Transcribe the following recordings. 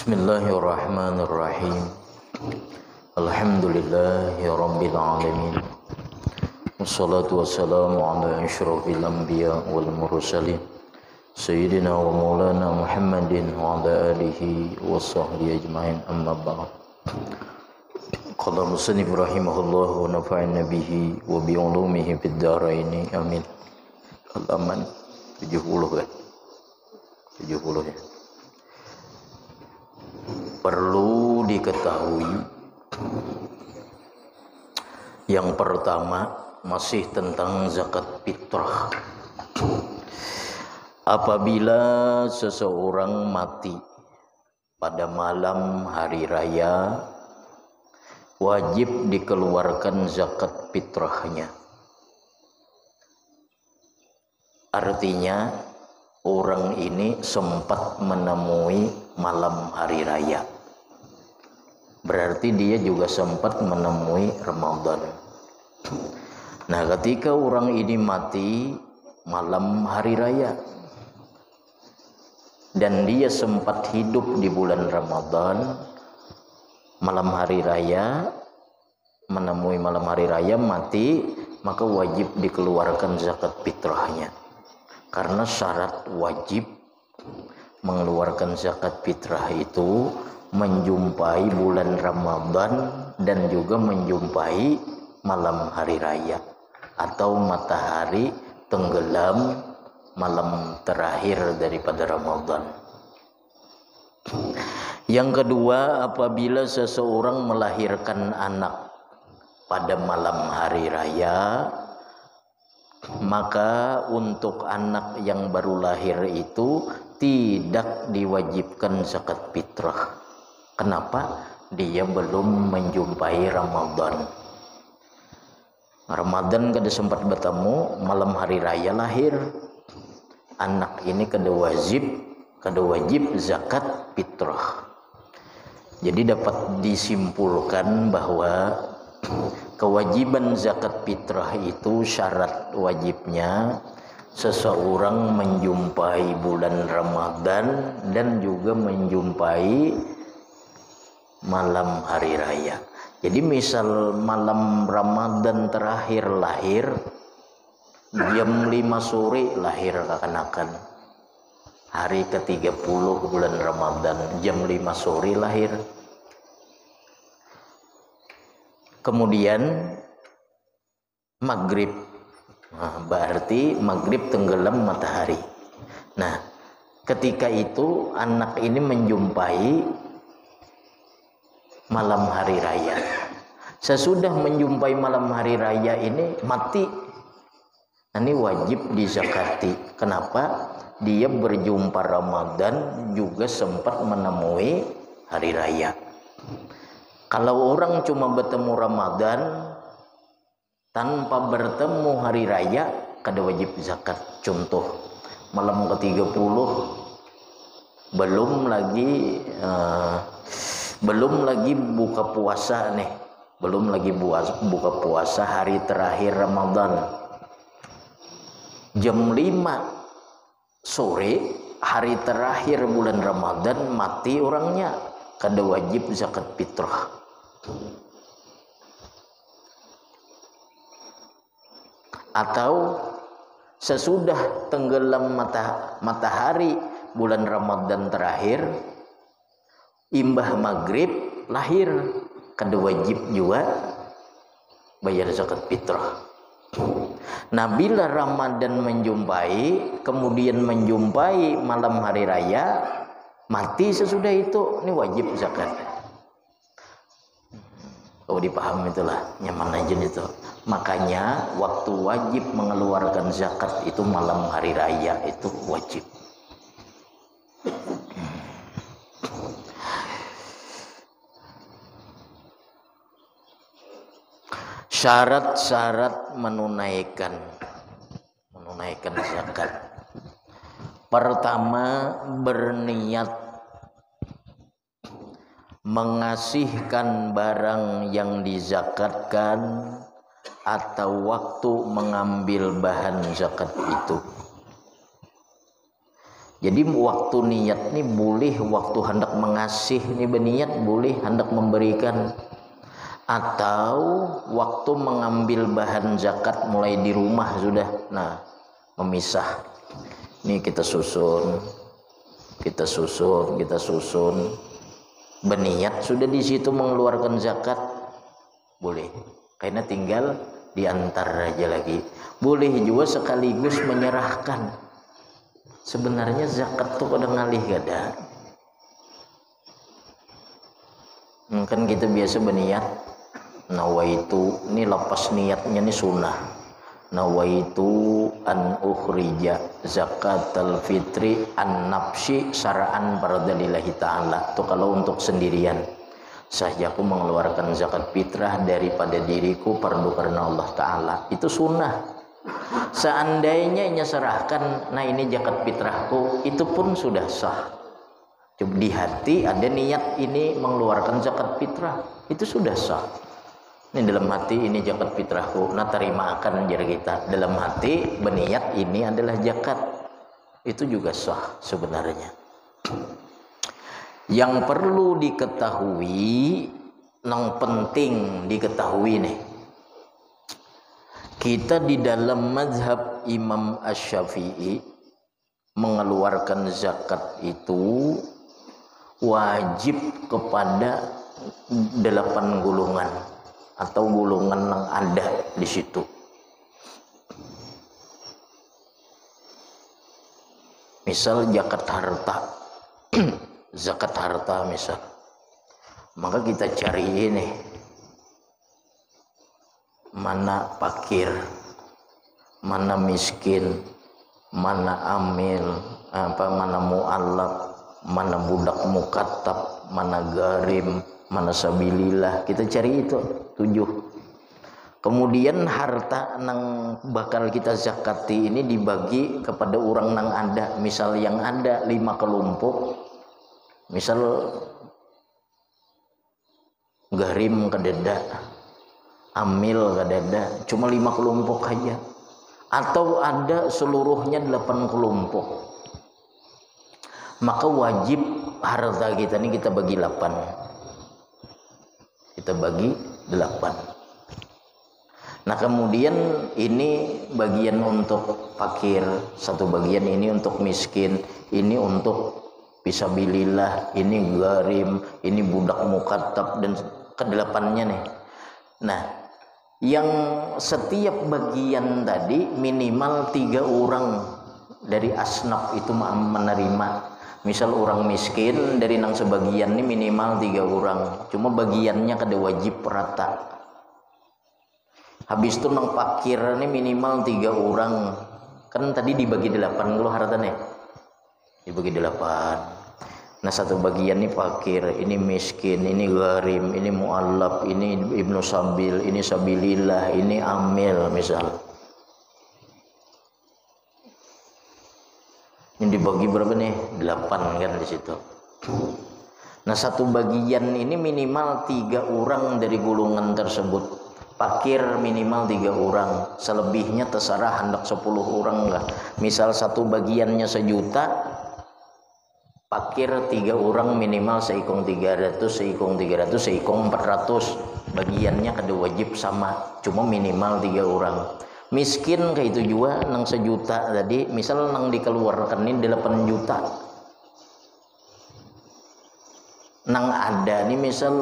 Bismillahirrahmanirrahim. Alhamdulillahi rabbil alamin. Wassalatu wassalamu ala asyrafil anbiya wal mursalin Sayyidina wa maulana Muhammadin wa ala alihi wa sahbihi ajma'in, amma ba'd. Qala musannif rahimahullah wa nafa'ana bihi wa bi ulumihi fid dharain, amin. Al-aman 70 kan? 70 ya. Perlu diketahui, yang pertama masih tentang zakat fitrah. Apabila seseorang mati pada malam hari raya, wajib dikeluarkan zakat fitrahnya. Artinya orang ini sempat menemui malam hari raya, berarti dia juga sempat menemui Ramadan. Nah, ketika orang ini mati malam hari raya dan dia sempat hidup di bulan Ramadan, malam hari raya, menemui malam hari raya, mati, maka wajib dikeluarkan zakat fitrahnya. Karena syarat wajib mengeluarkan zakat fitrah itu menjumpai bulan Ramadan dan juga menjumpai malam hari raya atau matahari tenggelam malam terakhir daripada Ramadan. Yang kedua, apabila seseorang melahirkan anak pada malam hari raya, maka untuk anak yang baru lahir itu tidak diwajibkan zakat fitrah. Kenapa? Dia belum menjumpai Ramadan. Ramadan kada sempat bertemu, malam hari raya lahir. Anak ini kada wajib zakat fitrah. Jadi dapat disimpulkan bahwa kewajiban zakat fitrah itu syarat wajibnya seseorang menjumpai bulan Ramadan dan juga menjumpai malam hari raya. Jadi misal malam Ramadan terakhir lahir, jam 5 sore lahir kekanakan. Hari ke-30 bulan Ramadan, jam 5 sore lahir. Kemudian maghrib, berarti maghrib tenggelam matahari. Nah, ketika itu anak ini menjumpai malam hari raya. Sesudah menjumpai malam hari raya ini mati. Ini wajib dizakati. Kenapa? Dia berjumpa Ramadan juga sempat menemui hari raya. Kalau orang cuma bertemu Ramadan tanpa bertemu hari raya, kada wajib zakat. Contoh, malam ke-30 belum lagi buka puasa nih. Belum lagi buka puasa hari terakhir Ramadan. Jam 5 sore hari terakhir bulan Ramadan mati orangnya, kada wajib zakat fitrah. Atau sesudah tenggelam matahari bulan Ramadan terakhir, imbah maghrib lahir, kada wajib juga bayar zakat fitrah. Nah, bila Ramadan menjumpai, kemudian menjumpai malam hari raya, mati sesudah itu, ini wajib zakat. Oh, dipaham itulah, nyaman aja itu. Makanya waktu wajib mengeluarkan zakat itu malam hari raya itu wajib. Syarat-syarat menunaikan zakat. Pertama, berniat mengasihkan barang yang dizakatkan atau waktu mengambil bahan zakat itu. Jadi waktu niat ini boleh, waktu hendak mengasih ini berniat boleh, hendak memberikan, atau waktu mengambil bahan zakat mulai di rumah sudah. Nah, memisah. Ini kita susun, berniat sudah di situ mengeluarkan zakat boleh. Karena tinggal diantar aja lagi. Boleh juga sekaligus menyerahkan. Sebenarnya zakat tuh pada ngalih gada. Kan kita biasa berniat nawaitu, ini lepas niatnya ini sunnah. Nawaitu an ukhrija zakatal fitri an nafsi syara'an paradalillahi ta'ala. Itu kalau untuk sendirian. Sahjaku mengeluarkan zakat fitrah daripada diriku fardu karena Allah Ta'ala. Itu sunnah. Seandainya ia serahkan, nah ini zakat fitrahku, itu pun sudah sah. Coba di hati ada niat ini mengeluarkan zakat fitrah, itu sudah sah. Ini dalam hati ini zakat fitrahku, nah terima akan jar kita. Dalam hati berniat ini adalah zakat, itu juga sah sebenarnya. Yang perlu diketahui, yang penting diketahui nih, kita di dalam mazhab Imam Asy-Syafi'i mengeluarkan zakat itu wajib kepada 8 golongan atau golongan yang ada di situ. Misal zakat harta, zakat harta misal, maka kita cari ini mana fakir, mana miskin, mana amil, mana mu'allaf, mana budak mukatab, mana garim, mana sabilillah. Kita cari itu 7. Kemudian harta yang bakal kita zakati ini dibagi kepada orang yang ada. Misal yang ada 5 kelompok, misal garim kededa, amil kadada, cuma 5 kelompok aja, atau ada seluruhnya 8 kelompok, maka wajib harta kita ini kita bagi 8. Kita bagi 8. Nah kemudian ini bagian untuk fakir, satu bagian ini untuk miskin, ini untuk fisabilillah, ini garim, ini budak mukatab, dan ke-8-nya nih. Nah, yang setiap bagian tadi minimal 3 orang dari asnaf itu menerima. Misal orang miskin dari nang sebagian ini minimal 3 orang, cuma bagiannya kada wajib rata. Habis itu nang fakir ini minimal 3 orang, kan tadi dibagi 8 kalau hartanya dibagi 8. Nah satu bagian ini fakir, ini miskin, ini garim, ini mu'allaf, ini ibnu sabil, ini sabilillah, ini amil misal. Ini dibagi berapa nih? 8 kan di situ. Nah satu bagian ini minimal 3 orang dari golongan tersebut. Fakir minimal 3 orang, selebihnya terserah hendak 10 orang enggak. Misal satu bagiannya 1 juta, fakir 3 orang minimal seikung 300, seikung 300, seikung 400. Bagiannya kada wajib sama, cuma minimal 3 orang. Miskin kayak itu juga nang 1 juta tadi, misal nang dikeluarkan ini 8 juta. Nang ada nih misal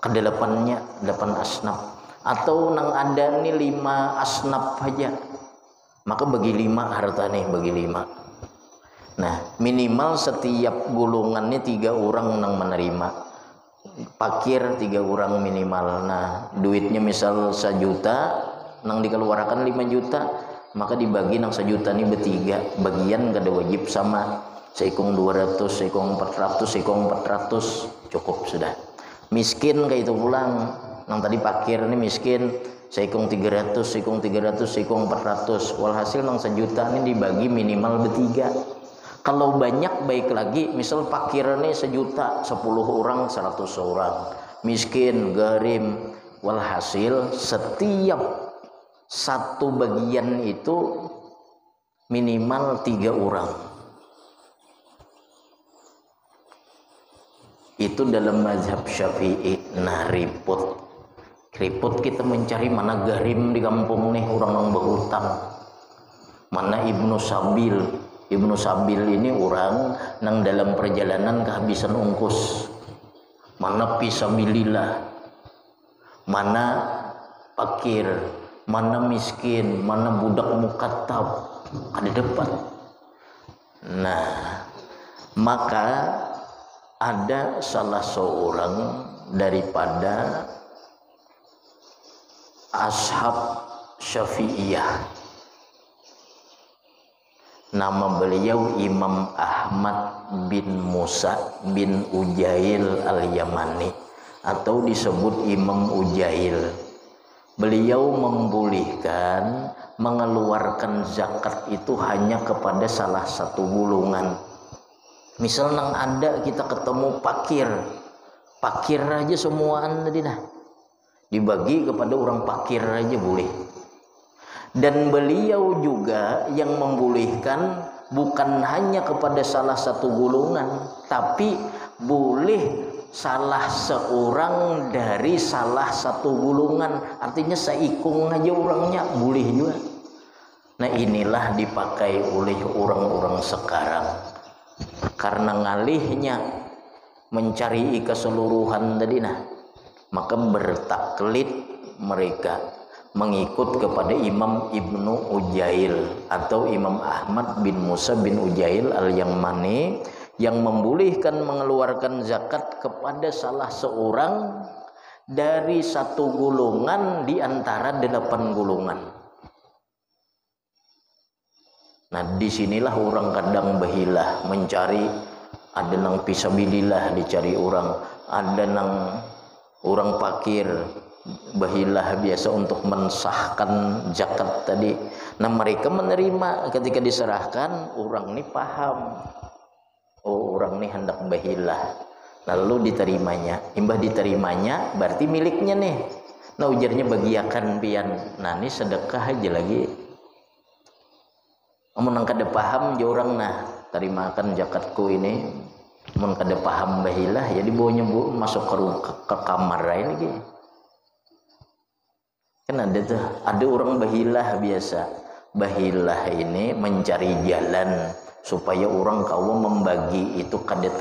ke-8-nya 8 asnaf, atau nang ada nih 5 asnaf aja, maka bagi 5 harta nih, bagi 5. Nah minimal setiap golongannya 3 orang nang menerima. Fakir 3 orang minimal. Nah duitnya misal 1 juta, nang dikeluarkan 5 juta, maka dibagi nang 1 juta ini bertiga. Bagian kada wajib sama, seikung 200, seikung 400, seikung 400 cukup sudah. Miskin kayak itu pulang, nang tadi fakir ini miskin seikung 300, seikung 300, seikung 400. Walhasil nang 1 juta ini dibagi minimal bertiga. Kalau banyak baik lagi, misal fakir ini 1 juta, 10 orang, 100 orang. Miskin, garim, walhasil setiap satu bagian itu minimal 3 orang. Itu dalam mazhab Syafi'i. Nah, ribut kita mencari mana garim di kampung nih, orang yang berhutang, mana Ibnu Sabil. Ibnu Sabil ini orang yang dalam perjalanan kehabisan ongkos, mana fisabilillah, mana fakir, mana miskin, mana budak mukatab, ada depan. Nah, maka ada salah seorang daripada ashab Syafi'iyah, nama beliau Imam Ahmad bin Musa bin Ujail al-Yamani, atau disebut Imam Ujail. Beliau membolehkan mengeluarkan zakat itu hanya kepada salah satu golongan. Misal nang ada kita ketemu pakir aja semuaan tadi nah, dibagi kepada orang pakir aja boleh. Dan beliau juga yang membolehkan bukan hanya kepada salah satu golongan, tapi boleh salah seorang dari salah satu golongan, artinya seikung aja orangnya boleh juga. Nah, inilah dipakai oleh orang-orang sekarang. Karena ngalihnya mencari keseluruhan tadi nah, maka bertaklid mereka mengikut kepada Imam Ibnu Ujail atau Imam Ahmad bin Musa bin Ujail al-Yamani, yang membolehkan mengeluarkan zakat kepada salah seorang dari satu golongan di antara 8 golongan. Nah, disinilah orang kadang bahilah mencari, ada nang fisabilillah dicari orang, ada nang orang fakir bahilah biasa untuk mensahkan zakat tadi. Nah, mereka menerima ketika diserahkan, orang ini paham, oh orang ini hendak bahilah, lalu diterimanya. Imbah diterimanya berarti miliknya nih. Nah, ujarnya bagiakan pian, nah ini sedekah aja lagi. Amun nang kada paham je orang, nah terimakan zakatku ini. Amun kada paham bahilah ya dibawanya masuk ke kamar lain lagi. Kan ada orang bahilah biasa. Bahilah ini mencari jalan supaya orang kau membagi itu kada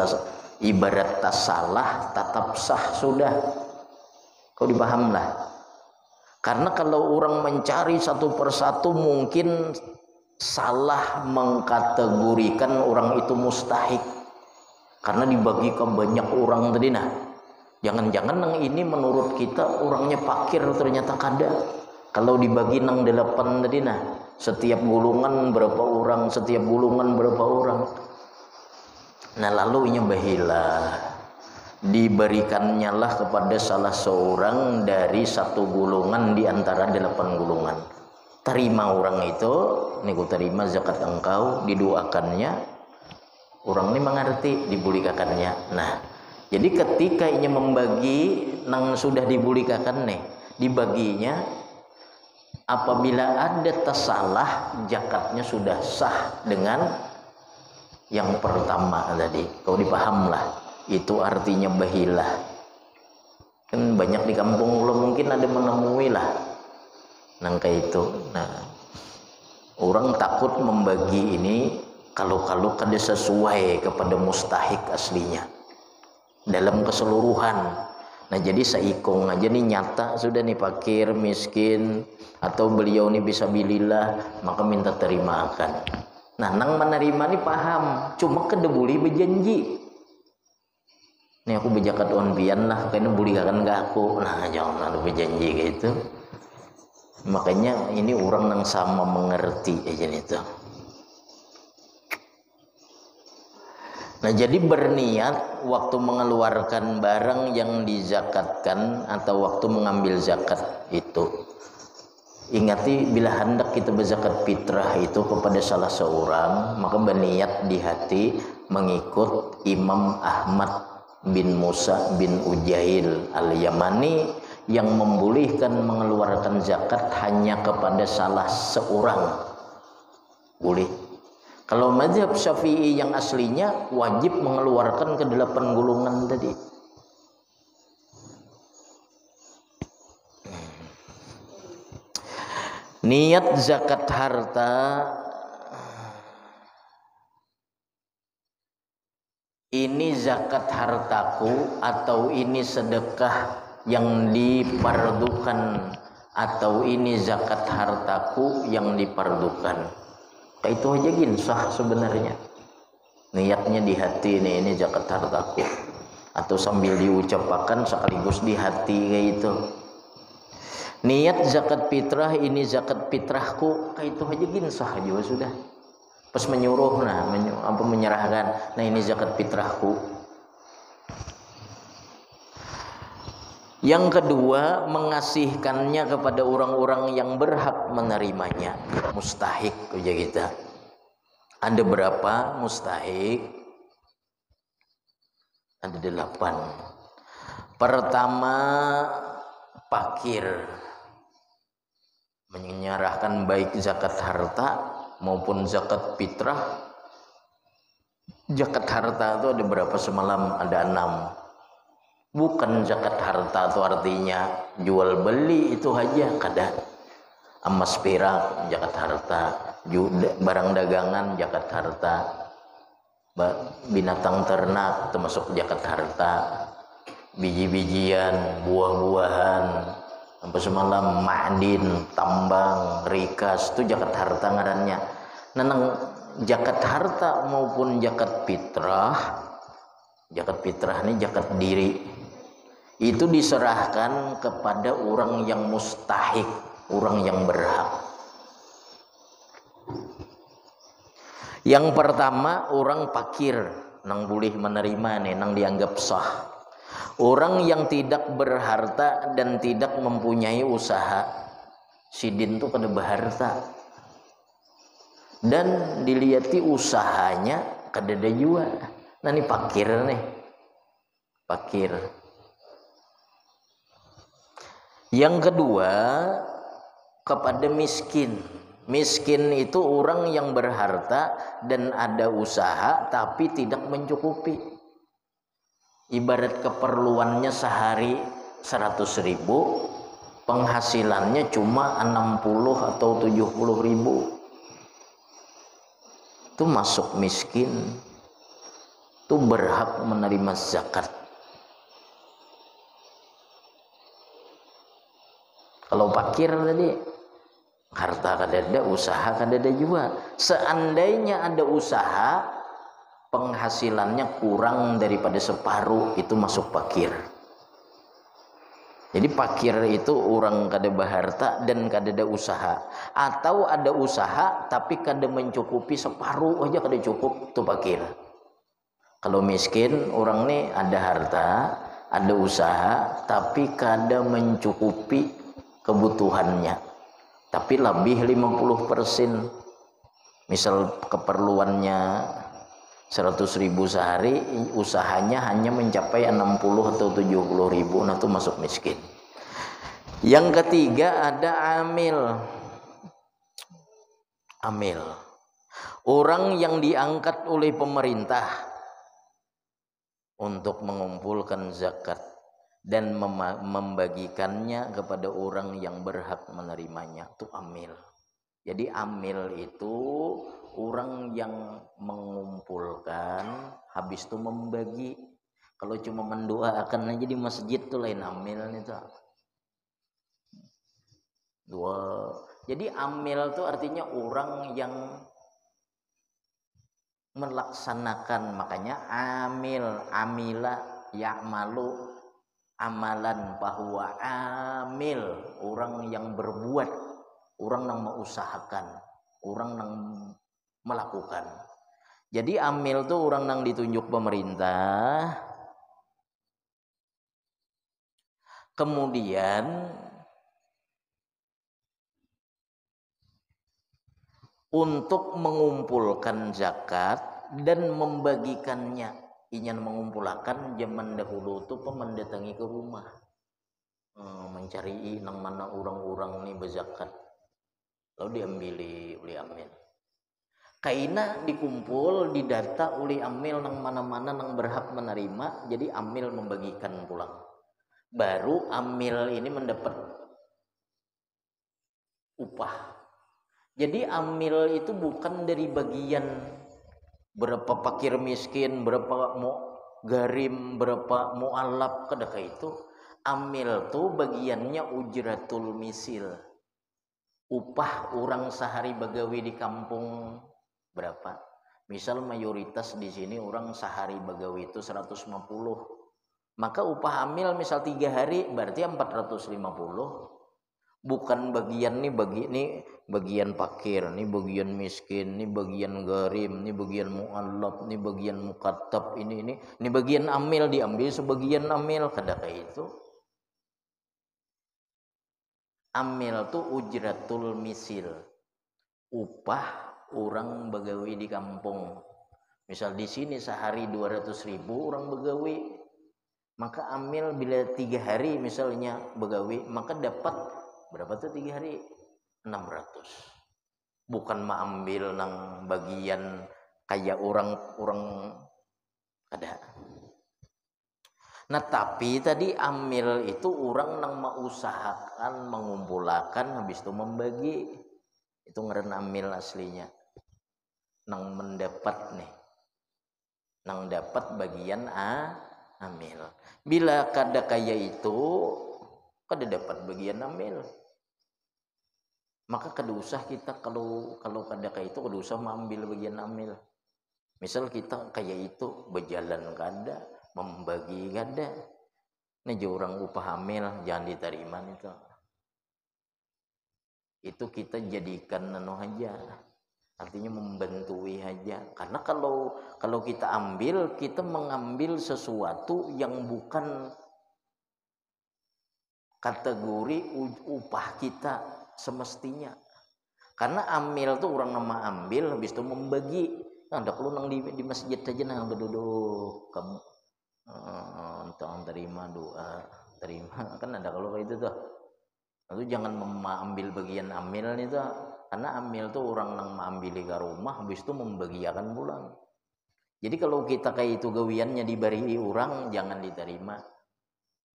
ibarat tas salah tetap sah sudah. Kau dipaham lah. Karena kalau orang mencari satu persatu mungkin salah mengkategorikan orang itu mustahik karena dibagi ke banyak orang tadi nah. Jangan-jangan nang ini menurut kita orangnya fakir, ternyata kada. Kalau dibagi nang 8 tadi nah, setiap golongan berapa orang, setiap golongan berapa orang. Nah, lalu ini bahilah diberikannya lah kepada salah seorang dari satu golongan di antara 8 golongan. Terima orang itu, ini ku terima zakat engkau, didoakannya, orang ini mengerti, dibulikakannya. Nah, jadi ketika ini membagi nang sudah dibulikakan nih, dibaginya apabila ada tersalah, zakatnya sudah sah dengan yang pertama tadi. Kau dipaham lah, itu artinya bahilah. Kan banyak di kampung lo mungkin ada menemui lah nang kayak itu. Nah, orang takut membagi ini kalau kada sesuai kepada mustahik aslinya dalam keseluruhan. Nah, jadi seikung aja nih nyata sudah nih fakir, miskin, atau beliau nih bisa bilillah, maka minta terimakan. Nah, nang menerima nih paham, cuma kada boleh berjanji. Nih aku bejakat onbian lah, kayaknya bulikakan ke aku. Nah, jangan ada berjanji gitu. Makanya ini orang yang sama mengerti aja itu. Nah, jadi berniat waktu mengeluarkan barang yang dizakatkan atau waktu mengambil zakat itu. Ingati bila hendak kita berzakat fitrah itu kepada salah seorang, maka berniat di hati mengikut Imam Ahmad bin Musa bin Ujail al-Yamani yang membolehkan mengeluarkan zakat hanya kepada salah seorang. Boleh. Kalau mazhab Syafi'i yang aslinya wajib mengeluarkan ke 8 golongan tadi. Niat zakat harta ini zakat hartaku atau ini sedekah yang dipardukan atau ini zakat hartaku yang dipardukan. Kayak itu aja gin sah sebenarnya. Niatnya di hati nih, ini zakat hartaku, atau sambil diucapkan sekaligus di hati kayak itu. Niat zakat fitrah, ini zakat fitrahku, kayak itu aja gin sah juga sudah. Pas menyuruh, menyerahkan, nah ini zakat fitrahku. Yang kedua, mengasihkannya kepada orang-orang yang berhak menerimanya, mustahik aja kita. Ada berapa mustahik? Ada 8. Pertama, fakir, menyerahkan baik zakat harta maupun zakat fitrah. Zakat harta itu ada berapa semalam? Ada 6. Bukan zakat harta itu artinya jual beli itu aja, kada. Emas perak zakat harta, barang dagangan zakat harta, binatang ternak termasuk zakat harta, biji-bijian, buah-buahan, sampai semalam ma'din, tambang, rikas, itu zakat harta ngarannya. Nenang zakat harta maupun zakat fitrah ini zakat diri, itu diserahkan kepada orang yang mustahik, orang yang berhak. Yang pertama, orang fakir, nang boleh menerima nih, nang dianggap sah. Orang yang tidak berharta dan tidak mempunyai usaha, sidin tuh kada berharta dan dilihati usahanya kada ada jua. Nah ini fakir nih, fakir. Yang kedua, kepada miskin. Miskin itu orang yang berharta dan ada usaha tapi tidak mencukupi. Ibarat keperluannya sehari 100.000, penghasilannya cuma 60 atau 70.000. Itu masuk miskin. Itu berhak menerima zakat. Kalau fakir tadi, harta kada ada, usaha kada ada juga. Seandainya ada usaha, penghasilannya kurang daripada separuh, itu masuk fakir. Jadi fakir itu orang kada berharta dan kada ada usaha, atau ada usaha tapi kada mencukupi separuh aja, kada cukup, itu fakir. Kalau miskin, orang nih ada harta, ada usaha tapi kada mencukupi kebutuhannya, tapi lebih 50%. Misal keperluannya 100.000 sehari, usahanya hanya mencapai 60 atau 70.000, nah itu masuk miskin. Yang ketiga ada amil. Amil, orang yang diangkat oleh pemerintah untuk mengumpulkan zakat dan membagikannya kepada orang yang berhak menerimanya, itu amil. Jadi amil itu orang yang mengumpulkan habis itu membagi. Kalau cuma mendoakan aja di masjid tuh lain amil itu. Jadi amil itu artinya orang yang melaksanakan, makanya amila ya'malu amalan, bahwa amil orang yang berbuat, orang yang mengusahakan, orang yang melakukan. Jadi amil tuh orang yang ditunjuk pemerintah, kemudian untuk mengumpulkan zakat dan membagikannya. Ingin mengumpulkan, zaman dahulu tuh mendatangi ke rumah, mencari nang mana orang-orang nih berzakat, lalu diambil oleh amil. kaina dikumpul didata oleh amil nang mana-mana nang berhak menerima, jadi amil membagikan pulang, baru amil ini mendapat upah. Jadi amil itu bukan dari bagian berapa fakir miskin, berapa mau garim, berapa mu'alaf, kadaka itu. Amil tuh bagiannya ujratul misil, upah orang sehari bagawi di kampung berapa. Misal mayoritas di sini orang sehari bagawi itu 150, maka upah amil misal 3 hari berarti 450. Bukan bagian nih bagi nih bagian fakir, nih bagian miskin, nih bagian garim, nih bagian mu'allaf, nih bagian mukatab, ini bagian amil diambil sebagian amil, kada kayak itu. Amil tuh ujratul misil, upah orang begawi di kampung. Misal di sini sehari 200.000 orang begawi, maka amil bila 3 hari misalnya begawi, maka dapat berapa tuh 3 hari? 600. Bukan mengambil nang bagian kayak orang ada. Nah tapi tadi amil itu orang nang mengusahakan mengumpulkan habis itu membagi, itu ngeren amil aslinya. Nang mendapat nih, nang dapat bagian amil. Bila kada kaya itu kada dapat bagian amil, maka kada usah kita kalau kada kaya itu kada usah mengambil bagian amil. Misal kita kaya itu berjalan kada, membagi kada, nih orang upah amil jangan diterima itu. Itu kita jadikan aja, artinya membantui aja. Karena kalau kita ambil, kita mengambil sesuatu yang bukan kategori upah kita semestinya. Karena amil tuh orang nama ambil habis itu membagi. Nah, ada perlu nang di masjid aja nang berduduk kamu entah terima doa terima, kan ada kalau kayak itu tuh. Lalu jangan mengambil bagian amil nih tuh, karena amil tuh orang nang mengambil ke rumah habis itu membagiakan pulang. Jadi kalau kita kayak itu gawiannya diberi orang jangan diterima.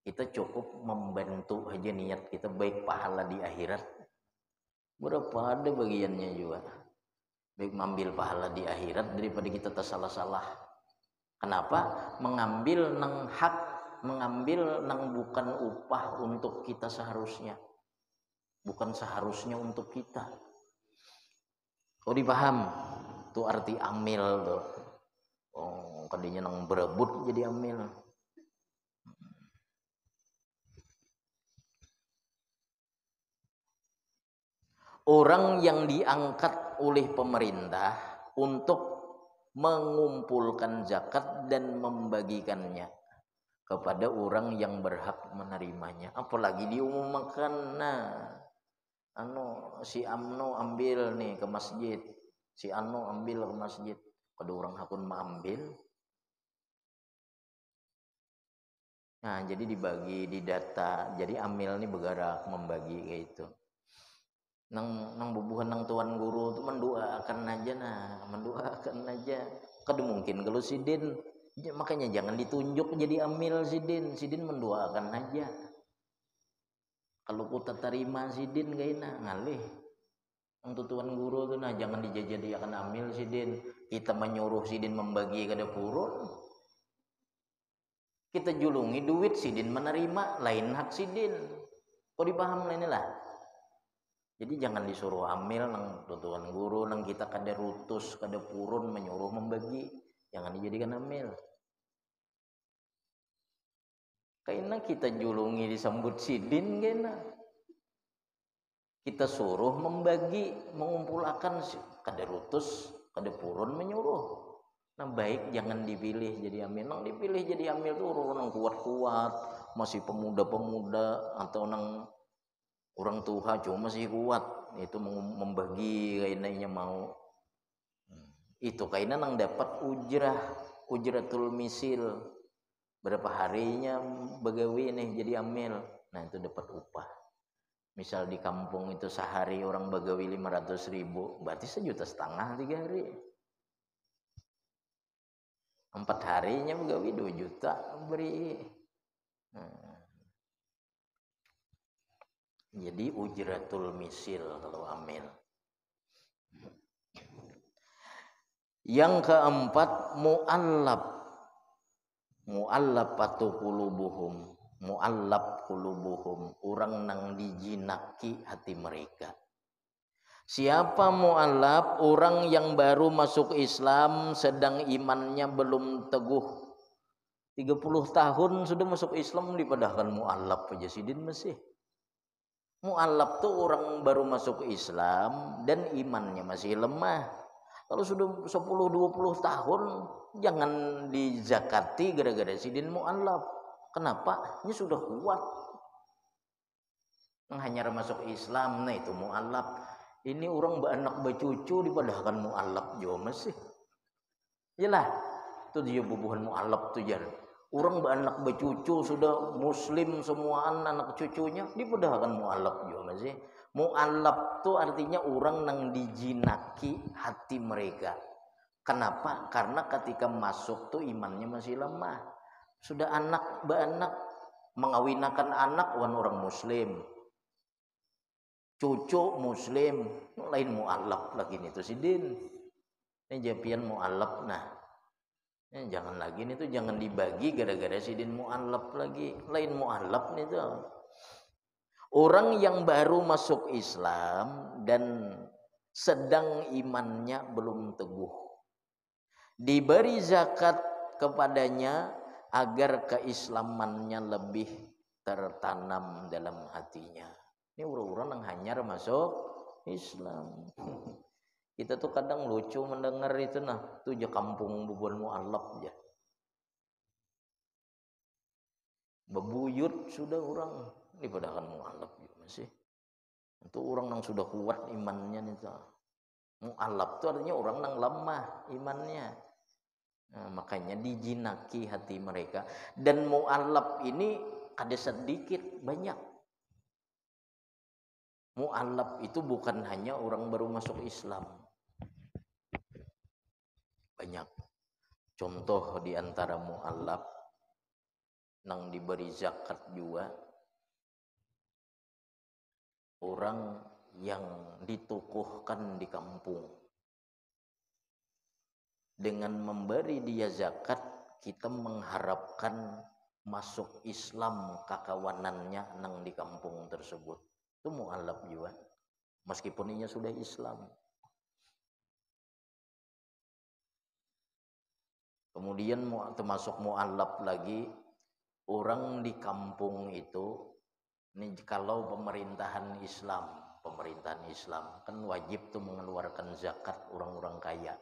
Kita cukup membantu aja niat kita baik pahala di akhirat. Berapa ada bagiannya juga. Baik mengambil pahala di akhirat daripada kita tersalah-salah. Kenapa? Mengambil nang hak, mengambil nang bukan upah untuk kita seharusnya. Bukan seharusnya untuk kita. Kau dipaham? Itu arti amil tuh. Oh, kadinya nang berebut jadi amil. Orang yang diangkat oleh pemerintah untuk mengumpulkan zakat dan membagikannya kepada orang yang berhak menerimanya. Apalagi diumumkan, nah, si Amno ambil nih ke masjid, si Ano ambil ke masjid, pada orang hakun mengambil. Nah, jadi dibagi di data. Jadi amil nih bergerak membagi kayak itu. Nang bubuhan nang tuan guru tuh mendoakan aja. Kada mungkin kalau sidin, makanya jangan ditunjuk jadi amil sidin mendoakan aja. Kalau kita terima sidin gaina ngalih. Untuk tuan guru tuh nah jangan dijadikan amil sidin. Kita menyuruh sidin membagi kada purun. Kita julungi duit sidin menerima, lain hak sidin. Kau dipaham lain lah. Jadi jangan disuruh amil nang tuan guru nang kita kada rutus kada purun menyuruh membagi, jangan dijadikan amil. Karena kita julungi disambut sidin kena. Kita suruh membagi, mengumpulkan kada rutus kada purun menyuruh. Nah baik jangan dipilih jadi amil. Nang dipilih jadi amil tuh orang kuat-kuat, masih pemuda-pemuda atau nang orang tua cuma masih kuat itu membagi kainanya mau itu kainnya nang dapat ujratul misil berapa harinya begawi nih jadi amil, nah itu dapat upah. Misal di kampung itu sehari orang bagawi 500.000, berarti 1,5 juta 3 hari. 4 harinya bagawi 2 juta beri. Jadi ujratul misil kalau amil. Yang keempat, mu'allafatu qulubuhum, mu'allaf qulubuhum, orang nang dijinaki hati mereka. Siapa mu'allaf? Orang yang baru masuk Islam sedang imannya belum teguh. 30 tahun sudah masuk Islam dipadahkan mu'allaf aja sidin masih. Mu'allaf tuh orang baru masuk Islam dan imannya masih lemah. Kalau sudah 10-20 tahun jangan dizakati gara-gara sidin mu'allaf. Kenapa? Ini sudah kuat. Hanya masuk Islam, nah itu mu'allaf. Ini orang beranak bercucu dipadahkan mu'allaf juga masih. Yalah, itu dia bubuhan mu'allaf tuh jar. Orang beranak bercucu sudah muslim semua anak cucunya dipadahkan mu'allaf juga masih. Mu'allaf tuh artinya orang nang dijinaki hati mereka. Kenapa? Karena ketika masuk tuh imannya masih lemah. Sudah beranak mengawinakan anak orang muslim. Cucu muslim, lain mu'allaf lagi nih tuh sidin. Ini japian mu'allaf nah. Jangan lagi nih tuh jangan dibagi gara-gara sidin mu'allaf lagi. Lain mu'allaf nih tuh. Orang yang baru masuk Islam dan sedang imannya belum teguh. Diberi zakat kepadanya agar keislamannya lebih tertanam dalam hatinya. Ini orang-orang yang hanyar masuk Islam. Kita tuh kadang lucu mendengar itu nah, tuh kampung bubuhan mu'allaf aja. Bebuyut sudah orang dipadahkan mu'allaf juga masih. Itu orang yang sudah kuat imannya nih tuh. Mu'allaf itu artinya orang yang lemah imannya. Nah, makanya dijinaki hati mereka. Dan mu'allaf ini ada sedikit banyak. Mu'allaf itu bukan hanya orang baru masuk Islam. Banyak contoh di antara mu'allaf nang diberi zakat juga. Orang yang ditukuhkan di kampung. Dengan memberi dia zakat, kita mengharapkan masuk Islam kakawanannya nang di kampung tersebut. Itu mu'allaf juga. Meskipun ia sudah Islam. Kemudian termasuk mu'allaf lagi, orang di kampung itu, ini kalau pemerintahan Islam kan wajib tuh mengeluarkan zakat orang-orang kaya.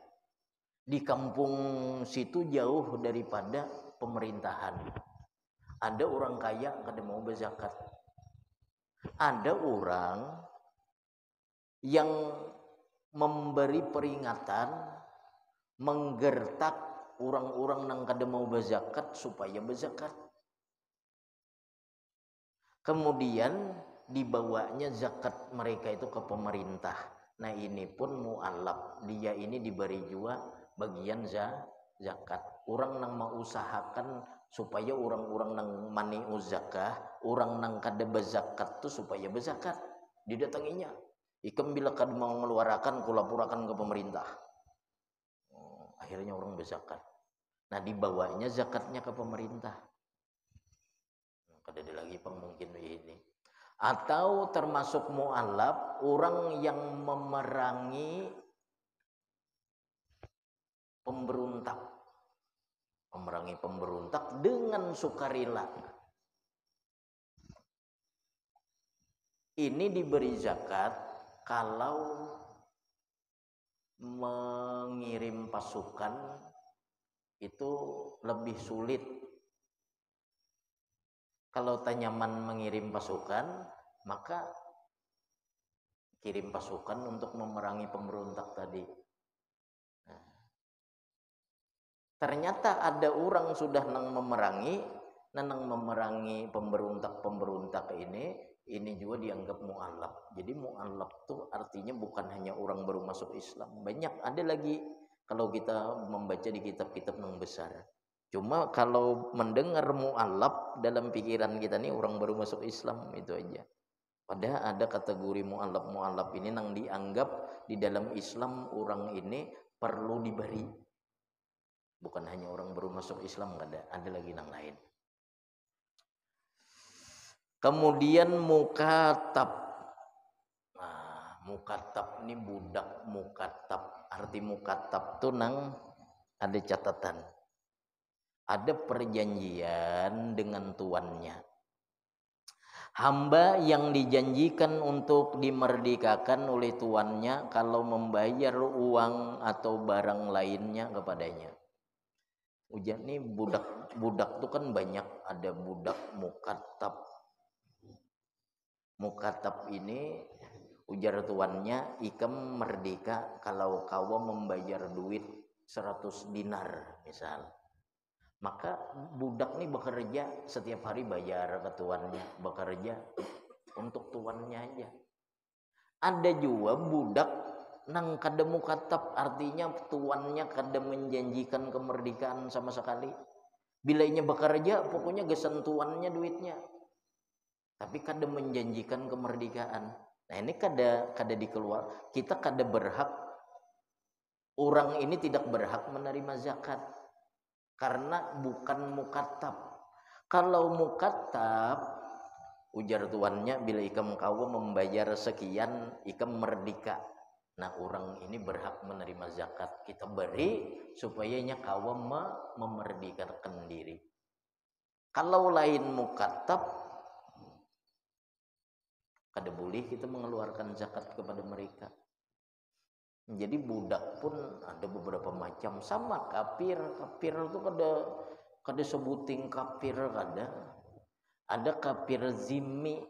Di kampung situ jauh daripada pemerintahan. Ada orang kaya kada mau berzakat. Ada orang yang memberi peringatan, menggertak orang-orang yang kada mau berzakat supaya berzakat. Kemudian dibawanya zakat mereka itu ke pemerintah. Nah ini pun mu'allaf. Dia ini diberi juga bagian zakat. Orang yang mau usahakan supaya orang-orang yang mani'u zakah, orang yang kada berzakat itu supaya berzakat. Didatanginya. Ikam bila kada mau mengeluarkan, kulapurakan ke pemerintah. Akhirnya orang berzakat. Nah dibawanya zakatnya ke pemerintah. Kada ada lagi mungkin ini. Atau termasuk mu'allaf orang yang memerangi pemberontak dengan sukarela. Ini diberi zakat kalau mengirim pasukan itu lebih sulit. Kalau tanyaman mengirim pasukan, maka kirim pasukan untuk memerangi pemberontak tadi. Nah, ternyata ada orang sudah memerangi pemberontak-pemberontak ini, ini juga dianggap mu'allaf. Jadi mu'allaf tuh artinya bukan hanya orang baru masuk Islam. Banyak ada lagi kalau kita membaca di kitab-kitab yang besar. Cuma kalau mendengar mu'allaf dalam pikiran kita nih orang baru masuk Islam itu aja. Padahal ada kategori mu'allaf ini yang dianggap di dalam Islam orang ini perlu diberi. Bukan hanya orang baru masuk Islam, enggak ada lagi yang lain. Kemudian mukatab. Nah, mukatab ini budak mukatab. Arti mukatab tuh nang ada catatan. Ada perjanjian dengan tuannya. Hamba yang dijanjikan untuk dimerdekakan oleh tuannya kalau membayar uang atau barang lainnya kepadanya. Ujian ini budak tuh kan banyak, ada budak mukatab. Mukatab ini ujar tuannya, ikam merdeka kalau kau membayar duit 100 dinar misal. Maka budak ini bekerja setiap hari bayar ke tuannya, bekerja untuk tuannya aja. Ada juga budak nang kada mukatab, artinya tuannya kada menjanjikan kemerdekaan sama sekali. Bila inya bekerja pokoknya gesan tuannya duitnya. Tapi kada menjanjikan kemerdekaan. Nah ini kada dikeluar. Kita kada berhak, orang ini tidak berhak menerima zakat karena bukan mukatab. Kalau mukatab, ujar tuannya, bila ikam kau membayar sekian, ikam merdeka. Nah orang ini berhak menerima zakat. Kita beri supaya nya kau memerdekakan diri. Kalau lain mukatab, kada boleh kita mengeluarkan zakat kepada mereka. Jadi budak pun ada beberapa macam, sama kafir itu kada sebuting kafir kada. Ada kafir zimmi,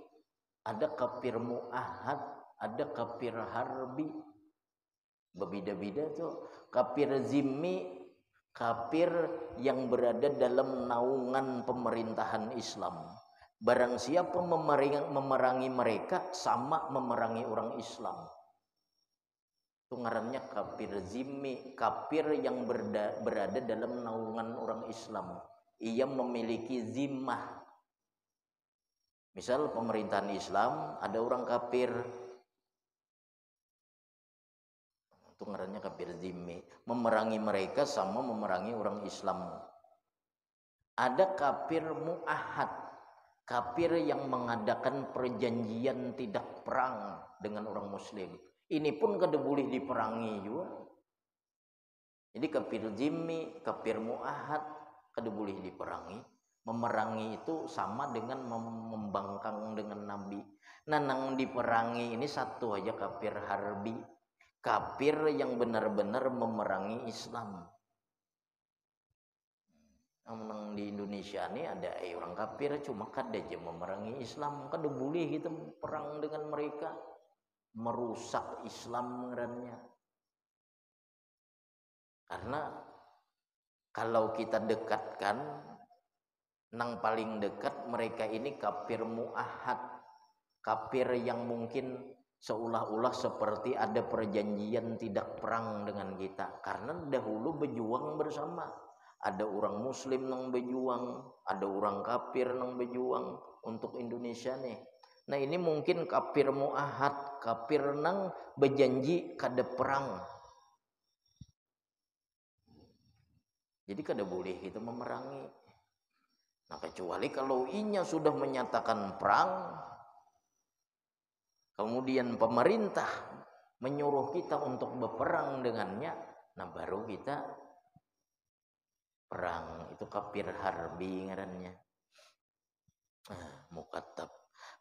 ada kafir muahad, ada kafir harbi. Berbeda-beda tuh. Kafir zimmi, kafir yang berada dalam naungan pemerintahan Islam. Barang siapa memerangi mereka sama memerangi orang Islam. Itu ngarannya kafir zimmi, kafir yang berada dalam naungan orang Islam. Ia memiliki zimmah. Misal pemerintahan Islam ada orang kafir, itu ngarannya kafir zimmi. Memerangi mereka sama memerangi orang Islam. Ada kafir muahad, kafir yang mengadakan perjanjian tidak perang dengan orang muslim. Ini pun kada boleh diperangi juga. Jadi kafir zimmi, kafir muahad kada boleh diperangi. Memerangi itu sama dengan membangkang dengan Nabi. Nah, nang diperangi ini satu aja, kafir harbi. Kafir yang benar-benar memerangi Islam. Yang di Indonesia ini ada orang kafir cuma kada aja memerangi Islam, kada boleh kita perang dengan mereka, merusak Islam ngarannya. Karena kalau kita dekatkan, nang paling dekat mereka ini kafir muahad, kafir yang mungkin seolah-olah seperti ada perjanjian tidak perang dengan kita, karena dahulu berjuang bersama. Ada orang muslim yang berjuang, ada orang kafir yang berjuang untuk Indonesia nih. Nah ini mungkin kafir muahad, kafir nang berjanji kada perang. Jadi kada boleh kita memerangi. Nah kecuali kalau inya sudah menyatakan perang, kemudian pemerintah menyuruh kita untuk berperang dengannya, nah baru kita perang. Itu kafir harbi ngarannya. Mukatab.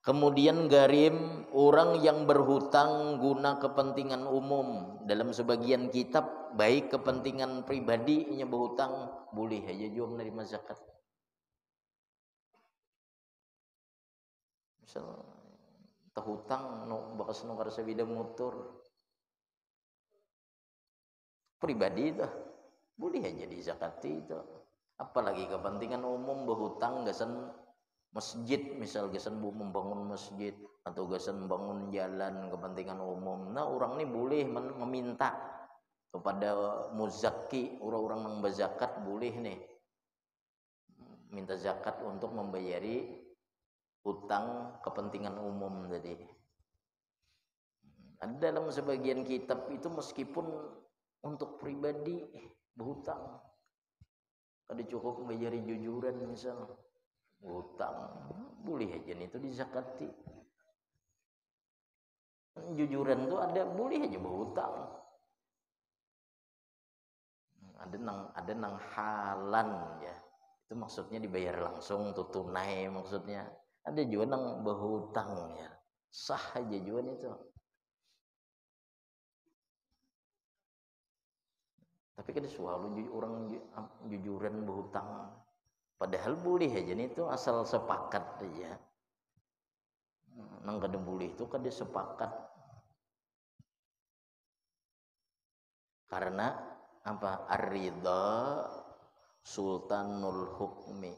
Kemudian garim, orang yang berhutang guna kepentingan umum. Dalam sebagian kitab, baik kepentingan pribadi nya berhutang, boleh aja juga menerima zakat. Misal terhutang bakas nukar sebida motor pribadi itu boleh aja dizakati itu. Apalagi kepentingan umum berhutang gasan masjid misal gasan membangun masjid atau gasan membangun jalan kepentingan umum. Nah orang ini boleh meminta kepada muzaki, orang-orang yang berzakat boleh nih minta zakat untuk membayari hutang kepentingan umum tadi. Ada dalam sebagian kitab itu meskipun untuk pribadi berhutang, kada cukup membayari jujuran misal hutang boleh aja nih itu dizakati. Jujuran tuh ada boleh aja berhutang. Ada nang halan ya. Itu maksudnya dibayar langsung tuh tunai maksudnya. Ada juga nang berhutang ya. Sah aja juga itu. Tapi kan selalu orang jujuran berhutang. Padahal boleh aja nih itu asal sepakat aja. Nang kada boleh itu kada sepakat. Karena apa? Ar-ridha sultanul hukmi.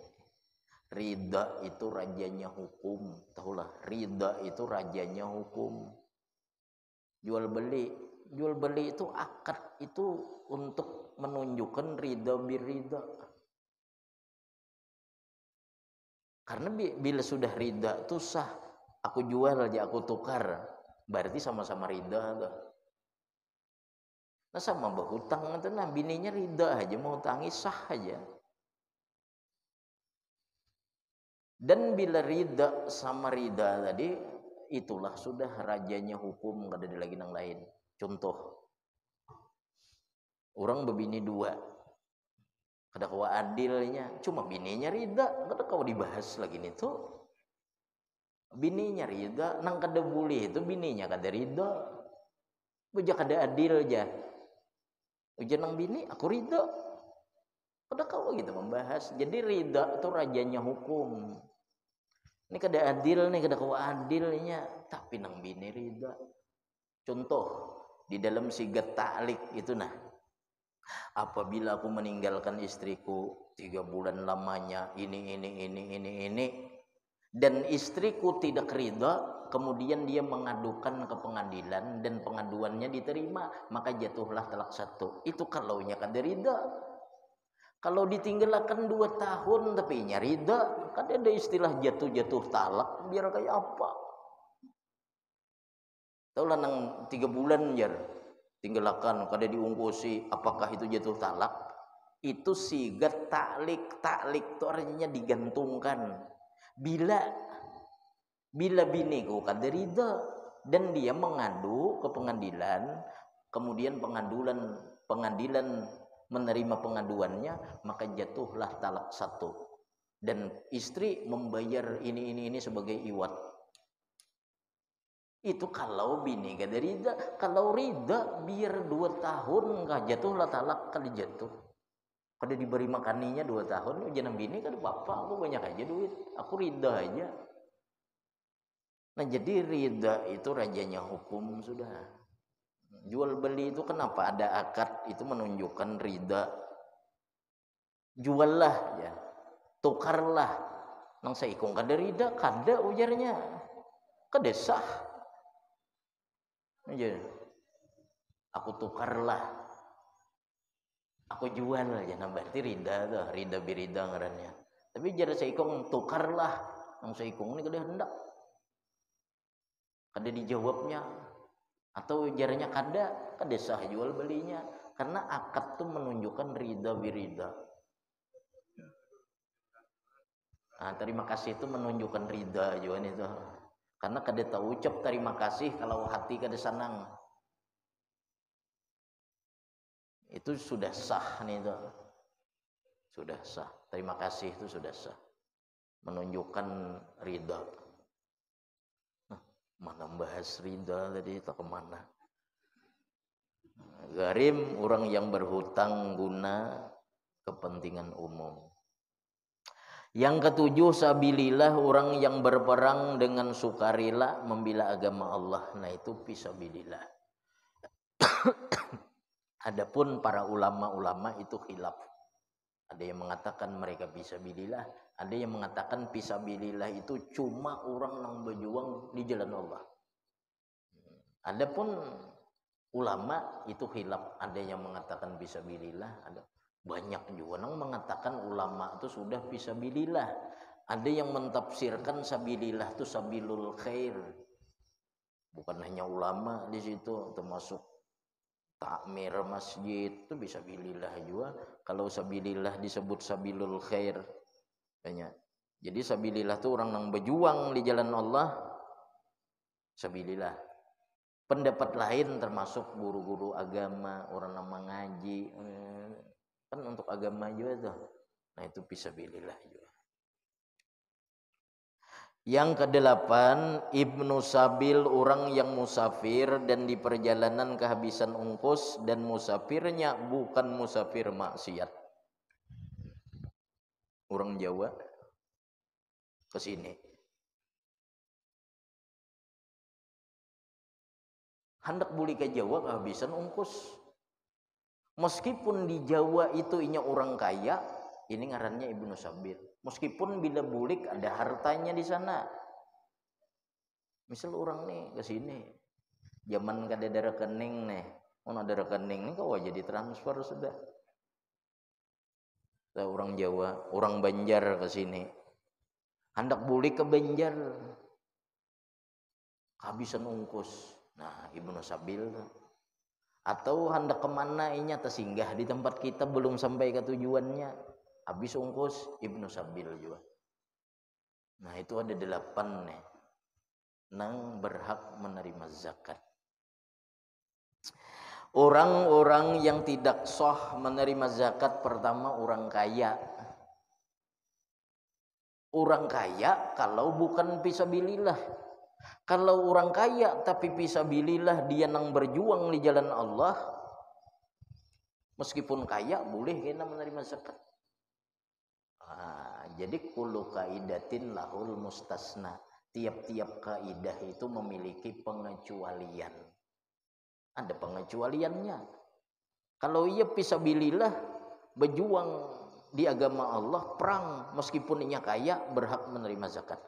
Ridha itu rajanya hukum. Tahulah, ridha itu rajanya hukum. Jual beli itu akad itu untuk menunjukkan ridha birridha. Karena bila sudah ridha itu sah. Aku jual aja, aku tukar, berarti sama-sama ridha. Nah sama berhutang itu nah bininya ridha aja mau tangi sah aja. Dan bila ridha sama ridha tadi itulah sudah rajanya hukum, kada ada lagi yang lain. Contoh, orang berbini dua, kada kau adilnya, cuma bininya ridha, kada kau dibahas lagi nih tuh. Bininya ridha, nang kada boleh itu bininya kada ridha. Buja kada adil aja. Ujian nang bini aku ridha. Kada kau gitu membahas. Jadi ridha itu rajanya hukum. Ini kada adil nih, kada kau adilnya, tapi nang bini ridha. Contoh di dalam sigat ta'lik itu nah. Apabila aku meninggalkan istriku 3 bulan lamanya ini dan istriku tidak ridha, kemudian dia mengadukan ke pengadilan dan pengaduannya diterima, maka jatuhlah talak 1. Itu kalaunya kada ridha. Kalau ditinggalkan 2 tahun tapi nya ridha, kan ada istilah jatuh talak, biar kayak apa? Taulah nang 3 bulan jar tinggalkan kada diungkusi, apakah itu jatuh talak? Itu sigat ta'lik. Ta'lik itu artinya digantungkan. Bila biniku kada ridha dan dia mengadu ke pengadilan, kemudian pengadilan menerima pengaduannya, maka jatuhlah talak 1 dan istri membayar ini sebagai iwat. Itu kalau bini kada ridha. Kalau ridha biar 2 tahun enggak jatuhlah talak, kada jatuh. Kada diberi makaninya 2 tahun, jangan bini kada apa-apa, aku banyak aja duit, aku ridha aja. Nah jadi ridha itu rajanya hukum sudah. Jual beli itu kenapa ada akad itu menunjukkan ridha. Juallah ya, tukarlah. Nang saikong kada ridha, kada ujarnya, kada sah. Aja. Aku tukarlah. Aku jual aja, nah berarti ridha tuh, ridha birida ngarannya. Tapi jara saikong tukarlah, nang saikong ini kada hendak. Kada dijawabnya, atau jaranya kada sah jual belinya, karena akad tuh menunjukkan ridha birida. Nah, terima kasih itu menunjukkan ridha juga itu, karena kada tahu ucap terima kasih kalau hati kada senang. Itu sudah sah nih itu, sudah sah. Terima kasih itu sudah sah, menunjukkan ridha. Nah, mana bahas ridha tadi itu kemana? Gharim orang yang berhutang guna kepentingan umum. Yang ketujuh, sabilillah orang yang berperang dengan sukarela membela agama Allah. Nah itu fisabilillah. Adapun para ulama-ulama itu khilaf. Ada yang mengatakan mereka fisabilillah, Ada yang mengatakan fisabilillah itu cuma orang yang berjuang di jalan Allah. Adapun ulama itu khilaf, ada yang mengatakan fisabilillah, ada banyak juga yang mengatakan ulama itu sudah fisabilillah. Ada yang mentafsirkan sabilillah itu sabilul khair. Bukan hanya ulama di situ, termasuk takmir masjid itu bisa bilillah juga. Kalau sabilillah disebut sabilul khair banyak. Jadi sabilillah itu orang yang berjuang di jalan Allah, sabilillah. Pendapat lain termasuk guru-guru agama, orang yang mengaji, kan untuk agama juga tuh. Nah itu fisabilillah juga. Yang kedelapan, Ibnu Sabil, orang yang musafir dan di perjalanan kehabisan ongkos dan musafirnya bukan musafir maksiat. Orang Jawa ke sini. Hendak beli ke Jawa kehabisan ongkos. Meskipun di Jawa itu inya orang kaya, ini ngarannya Ibnu Sabil. Meskipun bila bulik ada hartanya di sana. Misal orang nih ke sini, zaman kada ada rekening nih, ada rekening nih kau jadi transfer sudah. Orang Jawa, orang Banjar ke sini, hendak bulik ke Banjar, kehabisan ongkos. Nah, Ibnu Sabil atau hendak kemana inya tersinggah di tempat kita belum sampai ke tujuannya, habis ongkos, Ibnu Sabil juga. Nah itu ada 8 nih nang berhak menerima zakat. Orang-orang yang tidak sah menerima zakat, pertama orang kaya. Orang kaya kalau bukan fisabilillah. Kalau orang kaya tapi fisabilillah, dia nang berjuang di jalan Allah, meskipun kaya boleh kena menerima zakat. Jadi kullu kaidatin lahul mustasna. Tiap-tiap kaidah itu memiliki pengecualian. Ada pengecualiannya. Kalau ia fisabilillah berjuang di agama Allah, perang meskipun ia kaya, berhak menerima zakat.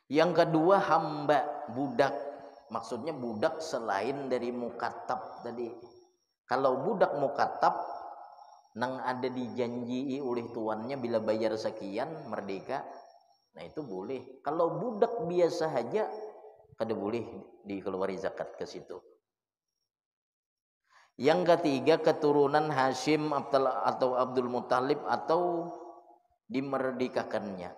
Yang kedua, hamba, budak. Maksudnya budak selain dari mukatab tadi. Kalau budak mukatab nang ada dijanjii oleh tuannya bila bayar sekian merdeka, nah itu boleh. Kalau budak biasa saja kada boleh dikeluari zakat ke situ. Yang ketiga, keturunan Hashim atau Abdul Muthalib atau dimerdekakannya.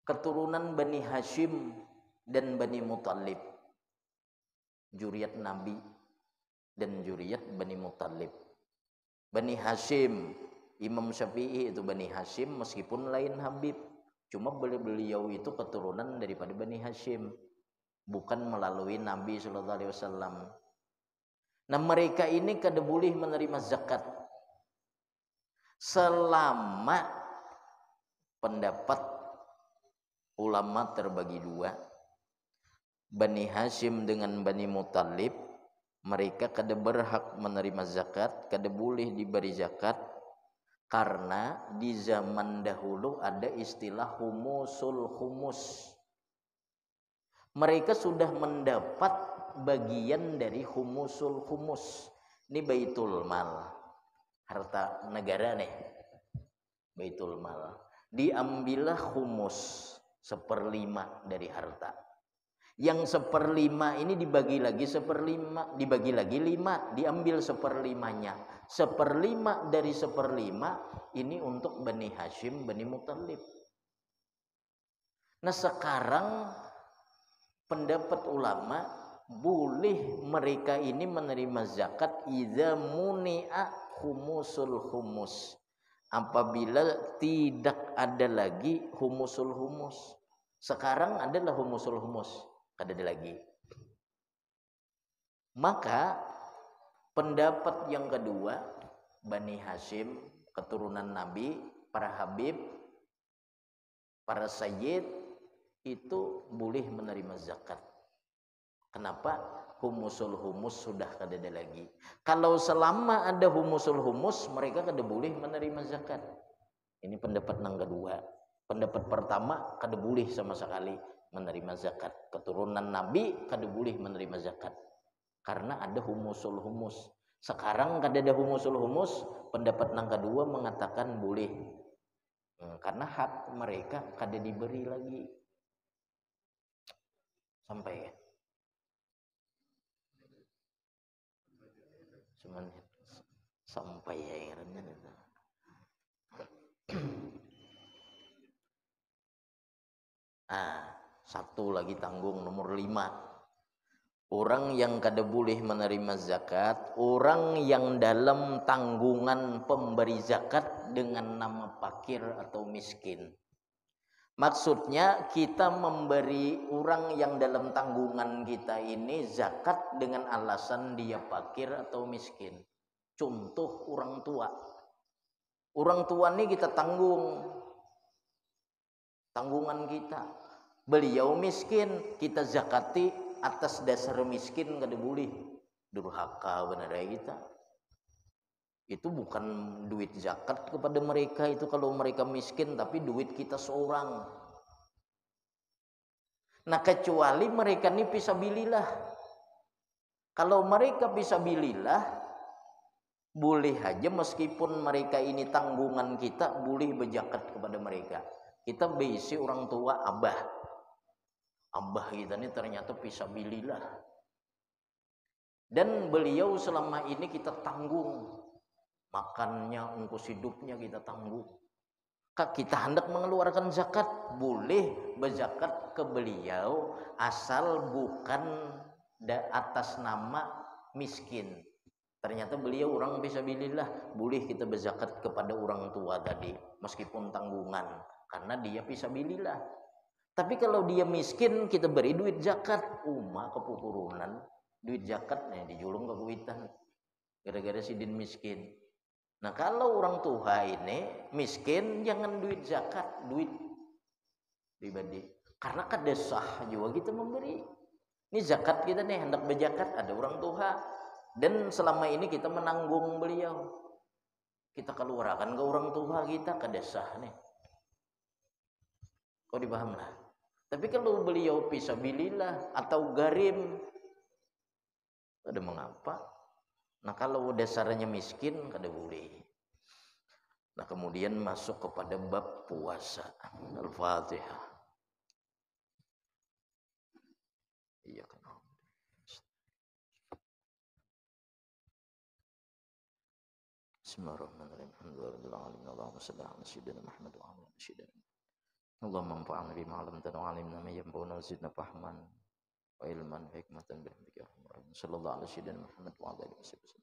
Keturunan Bani Hashim dan Bani Muthalib, juriat Nabi dan juriat Bani Muthalib. Bani Hashim, Imam Syafi'i itu Bani Hashim meskipun lain Habib, cuma beliau itu keturunan daripada Bani Hashim, bukan melalui Nabi SAW. Nah mereka ini kada boleh menerima zakat selama pendapat ulama terbagi dua. Bani Hashim dengan Bani Muthalib, mereka kada berhak menerima zakat, kada boleh diberi zakat, karena di zaman dahulu ada istilah humusul humus. Mereka sudah mendapat bagian dari humusul humus. Ini baitul mal, harta negara nih, baitul mal. Diambillah humus, 1/5 dari harta. Yang 1/5 ini dibagi lagi 1/5, dibagi lagi 5, diambil 1/5-nya. 1/5 dari 1/5 ini untuk Bani Hashim, Bani Muthalib. Nah sekarang pendapat ulama, boleh mereka ini menerima zakat idza muni'a humusul humus, apabila tidak ada lagi humusul humus. Sekarang adalah humusul humus, kada ada lagi. Maka pendapat yang kedua, Bani Hashim, keturunan Nabi, para Habib, para Sayyid, itu boleh menerima zakat. Kenapa? Humusul humus sudah kada ada lagi. Kalau selama ada humusul humus, mereka kada boleh menerima zakat. Ini pendapat yang kedua. Pendapat pertama, kada boleh sama sekali menerima zakat. Keturunan Nabi kada boleh menerima zakat. Karena ada humusul humus. Sekarang kada ada humusul humus, pendapat yang kedua mengatakan boleh. Karena hak mereka kada diberi lagi. Sampai ya. Cuman sampai ya satu lagi tanggung nomor 5. Orang yang kada boleh menerima zakat, orang yang dalam tanggungan pemberi zakat dengan nama fakir atau miskin. Maksudnya kita memberi orang yang dalam tanggungan kita ini zakat dengan alasan dia fakir atau miskin. Contoh orang tua. Orang tua ini kita tanggungan kita. Beliau miskin, kita zakati atas dasar miskin kada boleh. Durhaka benar kita. Itu bukan duit zakat kepada mereka, itu kalau mereka miskin, tapi duit kita seorang. Nah kecuali mereka ini fisabilillah. Kalau mereka fisabilillah, boleh aja meskipun mereka ini tanggungan kita, boleh berzakat kepada mereka. Kita besi orang tua abah kita ini ternyata fisabilillah. Dan beliau selama ini kita tanggung. Makannya, ongkos hidupnya kita tanggung. Kita hendak mengeluarkan zakat, boleh berzakat ke beliau asal bukan atas nama miskin. Ternyata beliau orang fisabilillah, boleh kita berzakat kepada orang tua tadi meskipun tanggungan karena dia fisabilillah. Tapi kalau dia miskin, kita beri duit zakat, kepukurunan duit zakatnya dijulung ke kuitan gara-gara sidin miskin. Nah kalau orang tua ini miskin, jangan duit zakat, duit pribadi. Karena kada sah juga kita memberi. Ini zakat kita nih, hendak berzakat, ada orang tua. Dan selama ini kita menanggung beliau. Kita keluarkan ke orang tua kita, kada sah nih. Kau dipaham lah. Tapi kalau beliau fisabilillah atau garim, kada mengapa. Nah kalau dasarnya miskin, kada boleh. Nah kemudian masuk kepada bab puasa. Al-Fatihah. Iya kan. Bismillahirrahmanirrahim. Alhamdulillahirabbil Allahumma shalli ala sayyidina Muhammad wa ala sayyidina. Allahumma anfa'na bima 'allamtana wa 'allimna ma yanfa'una wa zidna fahman wa ilman hikmatan bi rahmatika ya arhamar rahimin. Sallallahu alaihi wa sallam Muhammad wa ala alihi wasallam.